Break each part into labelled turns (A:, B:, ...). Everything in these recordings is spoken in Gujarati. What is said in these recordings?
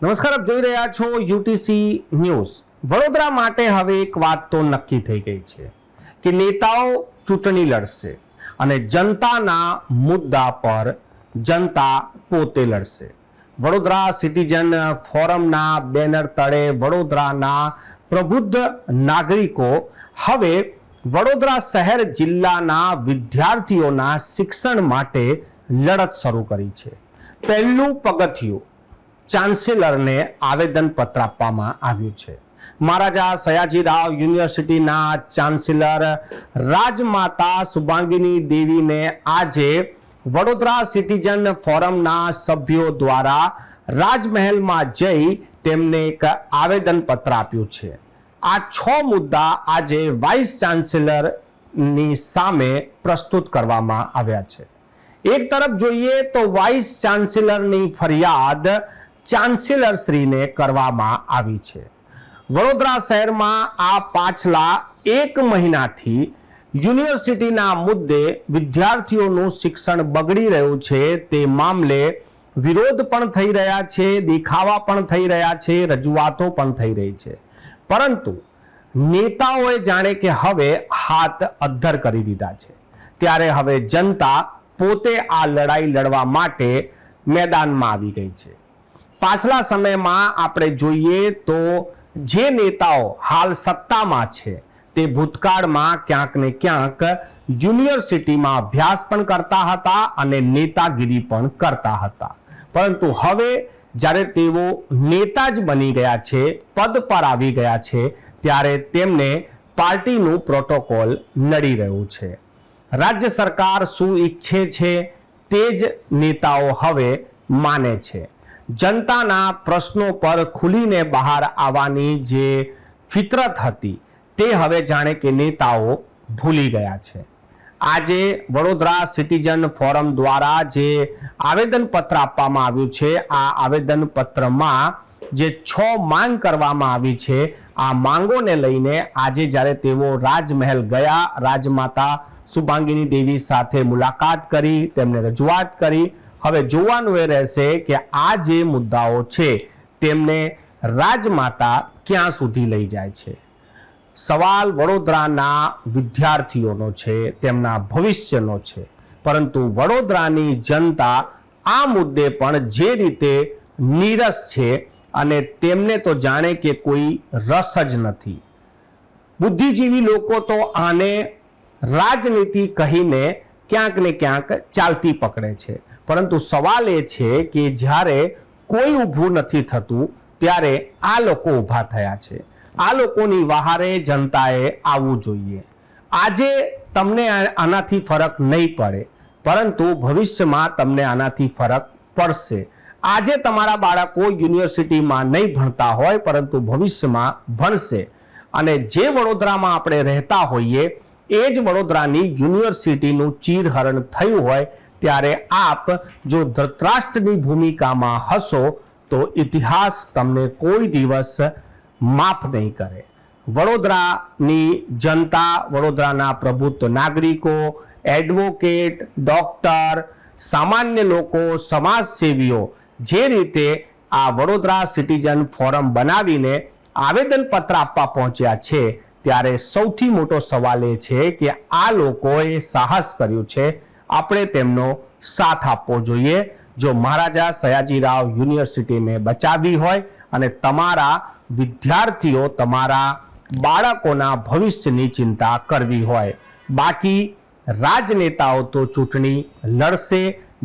A: નમસ્કાર, આપ જોઈ રહ્યા છો યુટીસી ન્યૂઝ। વડોદરા માટે હવે એક વાત તો નક્કી થઈ ગઈ છે કે નેતાઓ ચૂંટણી લડશે અને જનતાના મુદ્દા પર જનતા પોતે લડશે। વડોદરા સિટીઝન ફોરમના બેનર તળે વડોદરાના પ્રબુદ્ધ નાગરિકો હવે વડોદરા શહેર જિલ્લાના વિદ્યાર્થીઓના શિક્ષણ માટે લડત શરૂ કરી છે। પહેલું પગથિયું ચાન્સેલરને આવેદનપત્ર આપવામાં આવ્યું છે। મહારાજા સયાજીરાવ યુનિવર્સિટીના ચાન્સેલર રાજમાતા શુભાંગીની દેવીને આજે વડોદરા સિટીઝન ફોરમના સભ્યો દ્વારા રાજમહેલમાં જઈ તેમને એક આવેદનપત્ર આપ્યું છે। આ 6 મુદ્દા આજે વાઇસ ચાન્સેલરની સામે પ્રસ્તુત કરવામાં આવ્યા છે। એક તરફ જોઈએ તો વાઇસ ચાન્સેલરની ફરિયાદ ચાન્સેલર શ્રીને કરવામાં આવી છે। વડોદરા શહેરમાં આ પાછલા 1 મહિનાથી યુનિવર્સિટીના મુદ્દે વિદ્યાર્થીઓનું શિક્ષણ બગડી રહ્યું છે તે મામલે વિરોધ પણ થઈ રહ્યા છે, દેખાવા પણ થઈ રહ્યા છે, રજૂઆતો પણ થઈ રહી છે, પરંતુ નેતાઓએ જાણે કે હવે હાથ અદ્ધર કરી દીધા છે। ત્યારે હવે જનતા પોતે આ લડાઈ લડવા માટે મેદાનમાં આવી ગઈ છે। પાછલા સમયમાં આપણે જોઈએ તો જે નેતાઓ હાલ સત્તામાં છે તે ભૂતકાળમાં ક્યાંક ને ક્યાંક યુનિવર્સિટીમાં અભ્યાસ પણ કરતા હતા અને નેતાગીરી પણ કરતા હતા, પરંતુ હવે જ્યારે તેઓ નેતા જ બની ગયા છે, પદ પર આવી ગયા છે, ત્યારે તેમને પાર્ટીનું પ્રોટોકોલ નડી રહ્યું છે। રાજ્ય સરકાર શું ઈચ્છે છે તે જ નેતાઓ હવે માને છે। જનતાના પ્રશ્નો પર ખુલીને બહાર આવવાની જે ફિતરત હતી તે હવે જાણે કે નેતાઓ ભૂલી ગયા છે। આજે વડોદરા સિટીઝન ફોરમ દ્વારા જે આવેદનપત્ર આપવામાં આવ્યું છે, આ આવેદનપત્રમાં જે 6 માંગ કરવામાં આવી છે, આ માંગોને લઈને આજે જ્યારે તેઓ રાજમહેલ ગયા, રાજમાતા શુભાંગીની દેવી સાથે મુલાકાત કરી, તેમને રજૂઆત કરી। હવે જોવાનું એ રહેશે કે આ જે મુદ્દાઓ છે તેમને રાજમાતા ક્યાં સુધી લઈ જાય છે। સવાલ વડોદરાના વિદ્યાર્થીઓનો છે, તેમના ભવિષ્યનો છે, પરંતુ વડોદરાની જનતા આ મુદ્દે પણ જે રીતે નીરસ છે અને તેમને તો જાણે કે કોઈ રસ જ નથી। બુદ્ધિજીવી લોકો તો આને રાજનીતિ કહીને ક્યાંક ને ક્યાંક ચાલતી પકડે છે, પરંતુ સવાલ એ છે કે જ્યારે કોઈ ઊભું નથી થતું ત્યારે આ લોકો ઊભા થયા છે। આ લોકોની વહારે જનતાએ આવવું જોઈએ। આજે તમને આનાથી ફરક નહીં પડે, પરંતુ ભવિષ્યમાં તમને આનાથી ફરક પડશે। આજે તમારા બાળકો યુનિવર્સિટીમાં નહીં ભણતા હોય, પરંતુ ભવિષ્યમાં ભણશે, અને જે વડોદરામાં આપણે રહેતા હોઈએ એ જ વડોદરાની યુનિવર્સિટીનું ચીરહરણ થયું હોય ત્યારે આપ જો ધૃતરાષ્ટ્રની ભૂમિકામાં હશો તો ઇતિહાસ તમને કોઈ દિવસ માફ નહીં કરે। વડોદરાની જનતા, વડોદરાના પ્રબુદ્ધ નાગરિકો, એડવોકેટ, ડોક્ટર, સામાન્ય લોકો, સમાજસેવીઓ જે રીતે આ વડોદરા સિટીઝન ફોરમ બનાવીને આવેદનપત્ર આપવા પહોંચ્યા છે, ત્યારે સૌથી મોટો સવાલ એ છે કે આ લોકોએ સાહસ કર્યું છે, આપણે તેમનો સાથ આપવો જોઈએ। જો મહારાજા સયાજીરાવ યુનિવર્સિટીને બચાવવી હોય અને તમારા વિદ્યાર્થીઓ, તમારા બાળકોના ભવિષ્યની ચિંતા કરવી હોય, બાકી રાજનેતાઓ તો ચૂંટણી લડશે,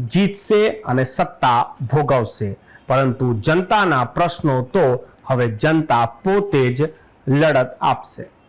A: જીતશે અને સત્તા ભોગવશે, પરંતુ જનતાના પ્રશ્નો તો હવે જનતા પોતે જ લડત આપશે।